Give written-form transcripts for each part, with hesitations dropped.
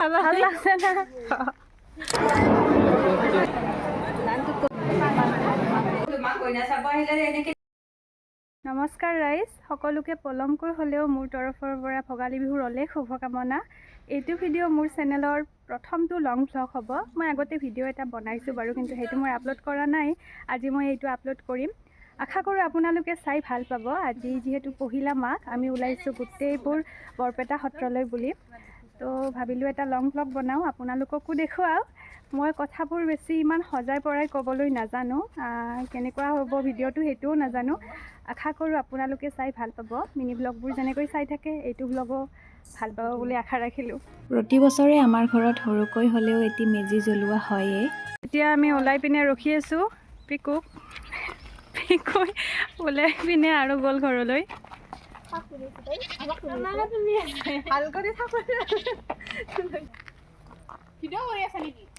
ভাল লাগছে না নমস্কাৰ ৰাইজ সকলোকে পলমকৈ হ'লেও মোৰ তৰফৰ পৰা ভোগালী বিহুৰ অলেখ শুভকামনা। এইটো ভিডিঅ' মোৰ চেনেলৰ প্ৰথমটো লং ভ্লগ হ'ব। মই আগতে ভিডিঅ' এটা বনাইছোঁ বাৰু, কিন্তু সেইটো মই আপলোড কৰা নাই। আজি মই এইটো আপলোড কৰিম। আশা কৰোঁ আপোনালোকে চাই ভাল পাব। আজি যিহেতু পহিলা মাঘ, আমি ওলাইছোঁ গোটেইবোৰ বৰপেটা সত্ৰলৈ বুলি। তো ভাবিলোঁ এটা লং ভ্লগ বনাওঁ, আপোনালোককো দেখুৱাওঁ। মই কথাবোৰ বেছি ইমান সজাই পৰাই ক'বলৈ নাজানো, কেনেকুৱা হ'ব ভিডিঅ'টো সেইটোও নাজানো। আশা কৰোঁ আপোনালোকে চাই ভাল পাব। মিনি ব্লগবোৰ যেনেকৈ চাই থাকে এইটো ব্লগো ভাল পাব বুলি আশা ৰাখিলোঁ। প্ৰতি বছৰে আমাৰ ঘৰত সৰুকৈ হ'লেও এটি মেজি জ্বলোৱা হয়েই। এতিয়া আমি ওলাই পিনে ৰখি আছোঁ পিকুক। পিকুই ওলাই পিনে আৰু গ'ল ঘৰলৈ।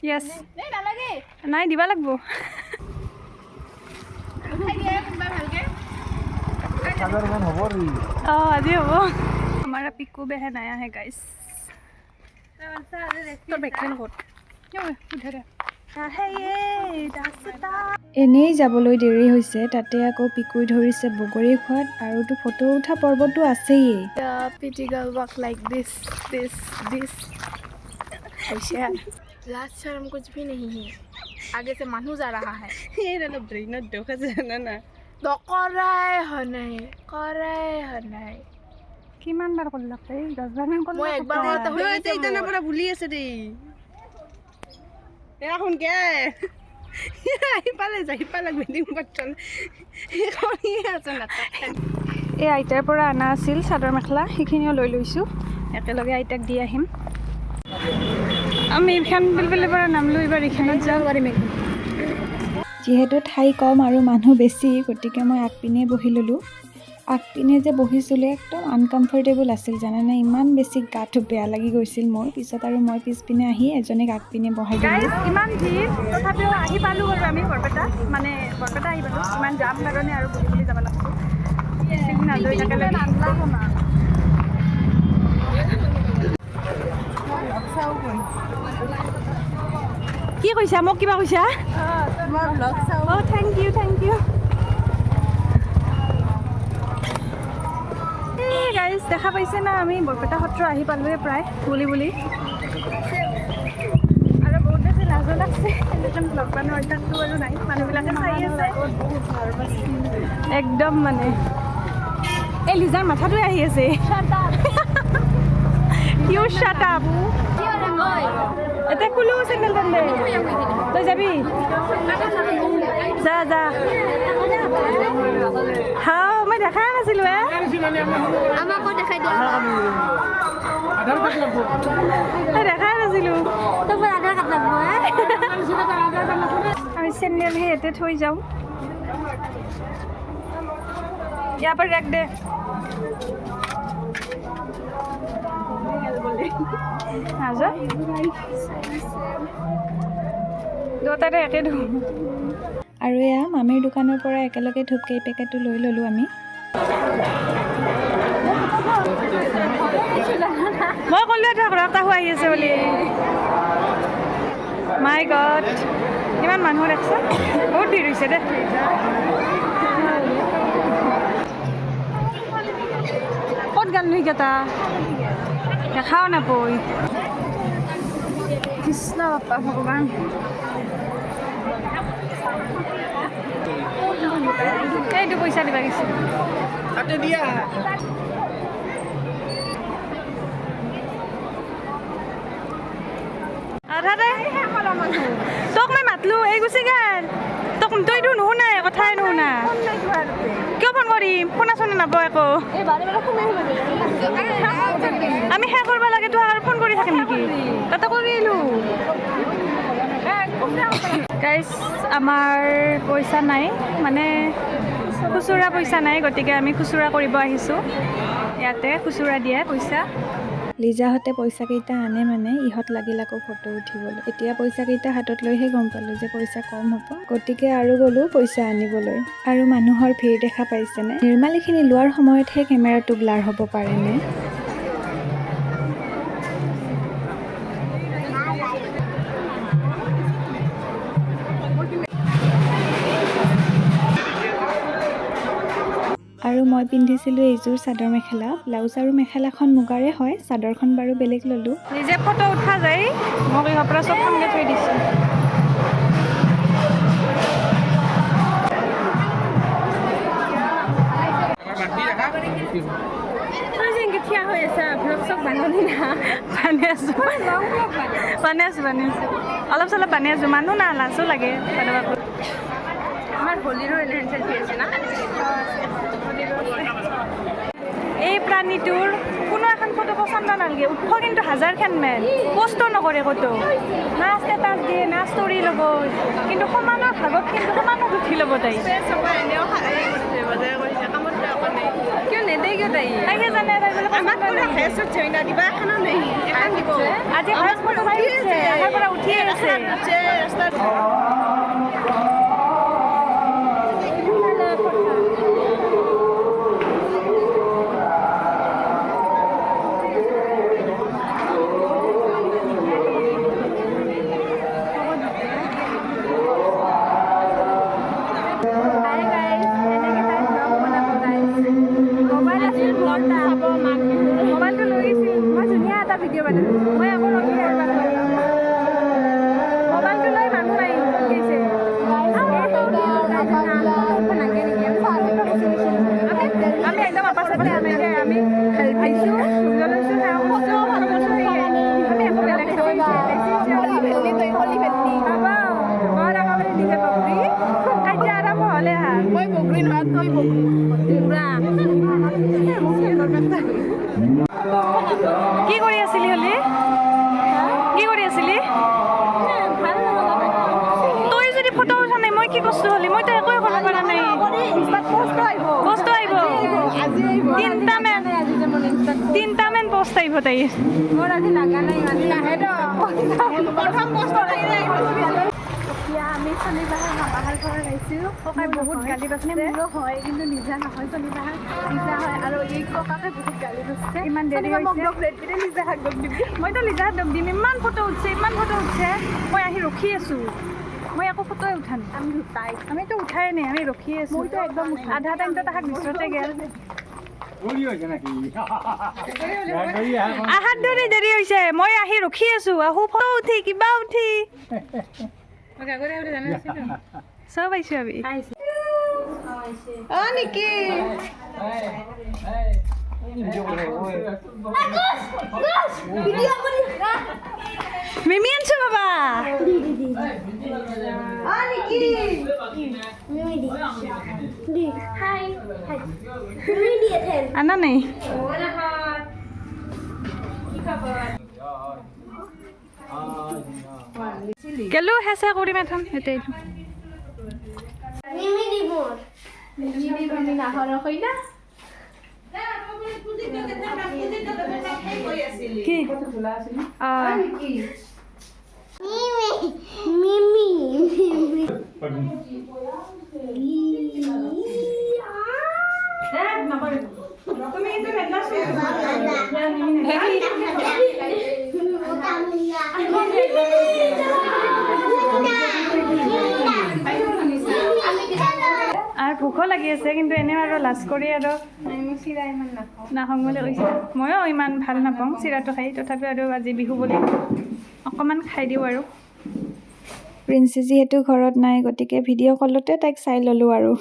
য়েছ নাই দিবা লাগিব। আজি হ'ব। हमारा पिकू बहन आया है गाइस। এনেই যাবলৈ দেৰি হৈছে, তাতে আকৌ পিকুই ধৰিছে বগৰী খোৱাত, আৰুতো ফটো উঠা পৰ্বটো আছেই। Pretty girl walk like this. Last शर्म कुछ भी नहीं है, आगे से मानू जा रहा है। ये ना ब्रेन धोखा से ना तो कराय हनाय কিমান বাৰ কল লাগতে 10 বাৰ মান কল মই একবাৰ কৰতে হৈ গৈছে ইতানা পৰা ভুলি আছে দেই এখন কে যাই পালে বিল্ডিং বাটল এখনি আছে না এই আইতাৰ পৰা আনা আছিল চাদৰ মেখেলা, সেইখিনিও লৈ লৈছোঁ। একেলগে আইতাক দি আহিম। আমি এইখন বিলবিলৰ পৰা নামলো, এইবাৰ এইখনত যাব পাৰিম। যিহেতু ঠাই কম আৰু মানুহ বেছি, গতিকে মই আগপিনে বহি ল'লোঁ। আগপিনে যে বহিছিলোঁ একদম আনকমফৰ্টেবল আছিল জানানে, ইমান বেছি গাটো বেয়া লাগি গৈছিল মোৰ। পিছত আৰু মই পিছপিনে আহি এজনীক আগপিনে বহাই দিলোঁ। ইমান ভিৰ তথাপিও আহি পালোঁ আৰু আমি বৰপেটা আহি পালোঁ। ইমান জাম কাৰণে আৰু বুলি যাব লাগছোঁ। কি কৈছা মোক? কিবা কৈছা? Thank U. গাইজ দেখা পাইছে না, আমি বৰপেটা সত্ৰ আহি পালোঁৱে প্ৰায় বুলি আৰু বহুত বেছি লাজো লাগছে। ব্লগ বনোৱাৰ অভ্যাসটো আৰু নাই, মানুহবিলাকে চাই আছে একদম মানে। এই লিজাৰ মাথাটোৱে আহি আছে। You shut up. এতিয়া খুলো চেণ্ডেল তেন্তে তই যাবি? যা হাও মই দেখাই নাছিলোঁ। আমাকো দেখাই দিয়া। দেখাই নাছিলোঁ। তোমাৰ আধাৰ কাৰ্ড লাগব। আমি চেণ্ডেল ইয়াতে থৈ যাওঁ। ইয়াৰ পৰা ৰাখ দে। দুটাতে একে ধুম। আৰু এয়া মামীৰ দোকানৰ পৰা একেলগে ধূপকেই পেকেটটো লৈ ল'লোঁ আমি। মই ক'লোৱে ধৰক ৰক্তা হৈ আছে বুলি। মাই গড, কিমান মানুহ দেখছে, বহুত ভিৰ হৈছে দে। ক'ত গাল নুই কেইটা দেখাও নাপই। কৃষ্ণ বাপ্পা ভগৱান। এইটো পইচা দিবা গৈছে তাতে দিয়া। তোক মই মাতলো, এই গুচি গেল। তইতো নুশুনাই, কথাই নুশুনা। কিয় ফোন কৰিম? শুনা চোনা নাপাওঁ একো। আমি শেষ কৰিব লাগে, তো আৰু ফোন কৰি থাকিম নেকি? তাতে কৰিলোঁ। গাইজ আমাৰ পইচা নাই, মানে খুচুৰা পইচা নাই, গতিকে আমি খুচুৰা কৰিব আহিছোঁ। ইয়াতে খুচুৰা দিয়ে পইচা। লিজাহঁতে পইচাকেইটা আনে মানে ইহঁত লাগিল আকৌ ফটো উঠিবলৈ। এতিয়া পইচাকেইটা হাতত লৈহে গম পালোঁ যে পইচা কম হ'ব, গতিকে আৰু গ'লোঁ পইচা আনিবলৈ। আৰু মানুহৰ ভিৰ দেখা পাইছেনে? নিৰ্মালীখিনি লোৱাৰ সময়তহে কেমেৰাটো ব্লাৰ হ'ব পাৰেনে? মই পিন্ধিছিলোঁ এইযোৰ চাদৰ মেখেলা, ব্লাউজ আৰু মেখেলাখন মুগাৰে হয়, চাদৰখন বাৰু বেলেগ ল'লোঁ। নিজে ফটো উঠা যায়, মোক ইহঁৰ পৰা চব সামনে থৈ দিছোঁ। থিয়া হৈ আছে ব্লগ চব বান্ধি না বান্ধি আছোঁ অলপ চলপ বান্ধি আছোঁ। মানুহ না লাজো লাগে আমাৰ হোলীৰো চেল্ফি আছে না। এই প্ৰাণীটোৰ কোনো এখন ফটো পচন্দ নালাগে, উঠব কিন্তু হাজাৰখান মেল পষ্টো নকৰে ক'তো, না ষ্টেটাছ দিয়ে না ষ্টৰি ল'ব, কিন্তু সমানৰ ভাগত কিন্তু সমানত উঠি ল'ব তাই। কিয় নেদেই কিয় তাই তাইহে জানে। আজি পৰা উঠি আছে। মোবাইলটো লৈ গৈছিল, মই ধুনীয়া এটা ভিডিঅ' বনালোঁ। মই আকৌ মোবাইলটো লৈ মানুহ নাই গৈছে। আমি একদম আপা চাপে আমি ভাবিছোঁ লৈছোঁ আমি একো বেলেগ কাজিয়া আৰম্ভ হ'লে মই বগৰী নহয় তই কি কৰি আছিলি হলি? কি কৰি আছিলি? তই যদি ফটো উঠা নাই মই কি কষ্ট হলি? মইতো একোৱে কৰিব পৰা নাই। পোষ্ট আহিব 3টামান পোষ্ট আহিব তাই। মোৰ আজি লাগা নাই প্ৰথম পোষ্ট এতিয়া আমি শনিবাৰ মামাহাৰ ঘৰত আহিছোঁ। ককাই বহুত গালি পাইছে। মোৰো হয় কিন্তু নিজা নহয়, শনিবাৰ নিজা হয় আৰু এই ককাকে বহুত গালি পাইছে। ইমান দেৰি হৈছে নিজা হাত দগ দিবি। মইতো নিজা হাত দগ দিম। ইমান ফটো উঠছে মই আহি ৰখি আছোঁ। মই একো ফটোৱে উঠা নাই। আমিতো উঠাই নাই, আমি ৰখি আছোঁ। মইতো একদম আধা টাইমটো তাহাক বিচৰতে গেল। আহাত দেৰি হৈছে, মই আহি ৰখি আছোঁ। আহো ফটো উঠি কিবা উঠি চব আহিছোঁ আমি নেকি মিমি আনছো বাবা আনা নাই গেলো হেঁচা কৰি মাথন সেইটাই কি আৰ ভোকো লাগি আছে কিন্তু এনে আৰু লাজ কৰি আৰু চিৰা ইমান নাখাওঁ বুলি কৈছে। ময়ো ইমান ভাল নাপাওঁ চিৰাটো খাই, তথাপি আৰু আজি বিহু বুলি অকণমান খাই দিওঁ আৰু। প্ৰিন্সি যিহেতু ঘৰত নাই গতিকে ভিডিঅ' কলতে তাইক চাই ল'লোঁ আৰু।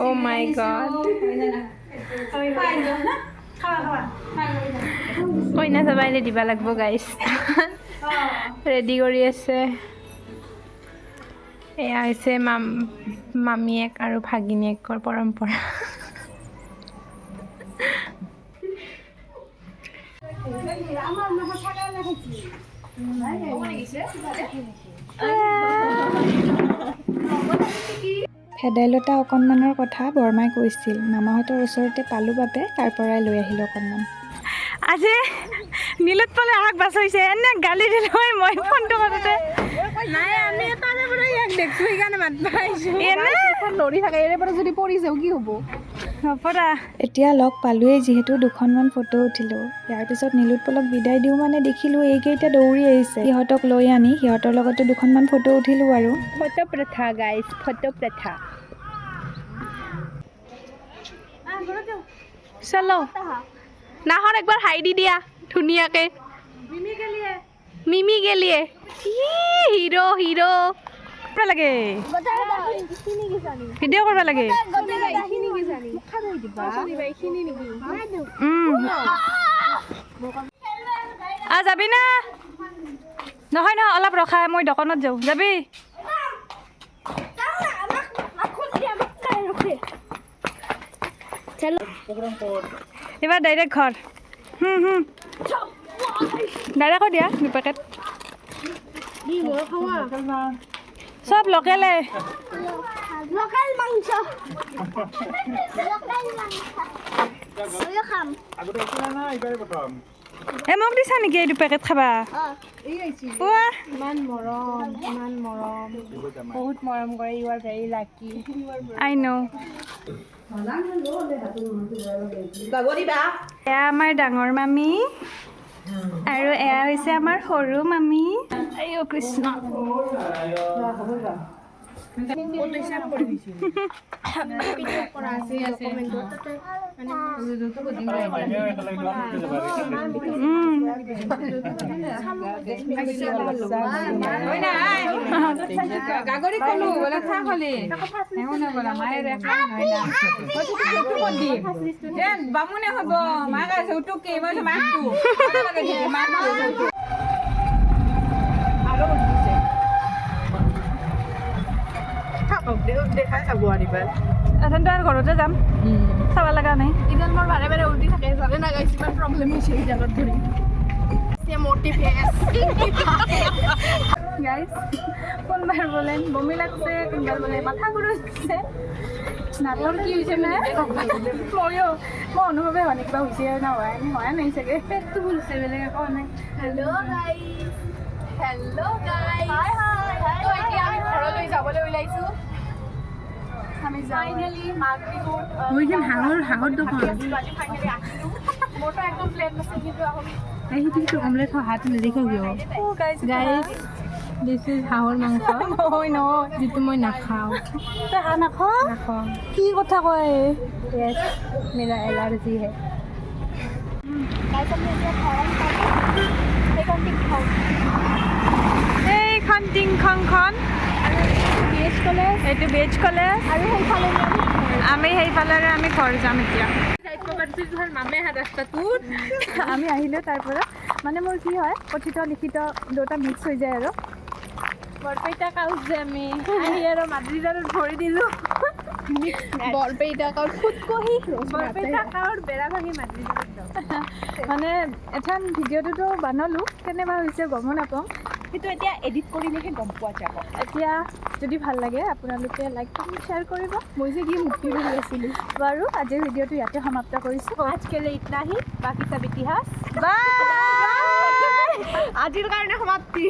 Oh my god. কইনা চাব আহিলে দিবা লাগব গাইছ। ৰেডি কৰি আছে। এয়া হৈছে মামীয়েক আৰু ভাগিনীয়েকৰ পৰম্পৰা। ভেদাইলতা অকণমানৰ কথা বৰমাই কৈছিল। মামাহঁতৰ ওচৰতে পালোঁ বাবে তাৰ পৰাই লৈ আহিলোঁ অকণমান। আজি নীলত পালে আগ বাচাইছে এনে গালি দিলে মই ফোনটো কৰোঁতে নাই আমি তাৰে পৰা ইয়াক দেখছো সেইকাৰণে মাত পাইছোঁ। এনে লৰি থাকে এৰে পৰা যদি পৰি যাওঁ কি হ'ব? নপৰা এতিয়া লগ পালোৱেই যিহেতু দুখনমান ফটো উঠিলোঁ। ইয়াৰ পিছত নীলোৎ পলক বিদায় দিওঁ মানে দেখিলোঁ এইকেইটা দৌৰি আহিছে। সিহঁতক লৈ আনি সিহঁতৰ লগতো দুখনমান ফটো উঠিলোঁ আৰু। ফটো প্ৰথা গাইজ, ফটো প্ৰথা। চলো নাহৰ একবাৰ হাই দি দিয়া ধুনীয়াকে। মিমি গেলিয়ে হিৰো হিৰো লাগে ভিডিঅ' কৰিব লাগে। যাবি না? নহয় নহয় অলপ ৰখা, মই দোকানত যাওঁ। যাবি? এইবাৰ ডাইৰেক্ট ঘৰ। ডাইৰেক্ট দিয়া 2 পেকেট। সব লোকেলে। লোকাল মাংস মোক দিছা নেকি এই 2 পেকেট খাবা? ইমান মৰম বহুত মৰম কৰে। ইউ আৰ ভেৰি লাকি। আই ন'। এয়া আমাৰ ডাঙৰ মামী আৰু এয়া হৈছে আমাৰ সৰু মামী। আইও কৃষ্ণ। গাগৰি কলো বলে খা খালি বামুনে হব মাক যৌতুকে মাকটো দেখাই চাব আনিবা। এথেনটো আৰু ঘৰতে যাম, চাব লগা নাই। ইমান মোৰ বাৰে বাৰে উল্টি থাকে জানে না গাইছ ইমান প্ৰব্লেম হৈছে এই জাগাত ধৰি। গাইজ কোনবাৰ বোলে বমি লাগছে, কোনবাৰ বোলে মাথা ঘূৰাইছে। নাটৰ কি হৈছে নাই ময়ো মই অনুভৱে হোৱা নাই কিবা হৈছে না হোৱা নাই চাগে। পেটটো ফুলিছে বেলেগ একো নাই। হেল্ল' গাইছ হাই হাই তো এতিয়া আমি ঘৰলৈ যাবলৈ ওলাইছো। আমি ফাইনেলি মাঘ বিহুত হাঁহৰ দোকান ফাইনেলি আহিলো। মোৰতো একদম প্লেন নাছিল কিন্তু আমি সেইটো অমলেট হাত নেদেখো কিয় গাইজ দিছ ইজ হাঁহৰ মাংস নহয় নহয় যিটো মই নাখাওঁ। তই হাঁহ নাখাৱ? নাখাওঁ। কি কথা কয়? য়েছ মেৰা এলাৰ্জি হে। গাইছ আমি এতিয়া ঘৰত সেইখন খাওঁ। এইখন টিংখংখন BH কলেজ এইটো বেজ কলেজ আৰু সেইফালে আমি সেইফালেৰে আমি ঘৰ যাম এতিয়া। মামে হাত ৰাস্তাটোত আমি আহিলোঁ তাৰ পৰা মানে মোৰ কি হয় কথিত লিখিত দুটা মিক্স হৈ যায় আৰু বৰপেটা কাউজ যে আমি আহি আৰু মাদ্ৰিদাৰত ভৰি দিলোঁ। বৰপেটা কাউৰ ফুটকহি বৰপেটা কাউৰ বেৰা ভাঙি মাদ্ৰিদাৰত মানে এখন ভিডিঅ'টোতো বনালোঁ, কেনেবা হৈছে গমো নাপাওঁ। সেইটো এতিয়া এডিট কৰিলেহে গম পোৱা যাব। এতিয়া যদি ভাল লাগে আপোনালোকে লাইক কৰি শ্বেয়াৰ কৰিব। মই যে কি মুক্তি কৰি আছিলোঁ বাৰু আজিৰ ভিডিঅ'টো ইয়াতে সমাপ্ত কৰিছোঁ। আজকেলে ইতনা হি বাকি সব ইতিহাস। বাই। আজিৰ কাৰণে সমাপ্তি।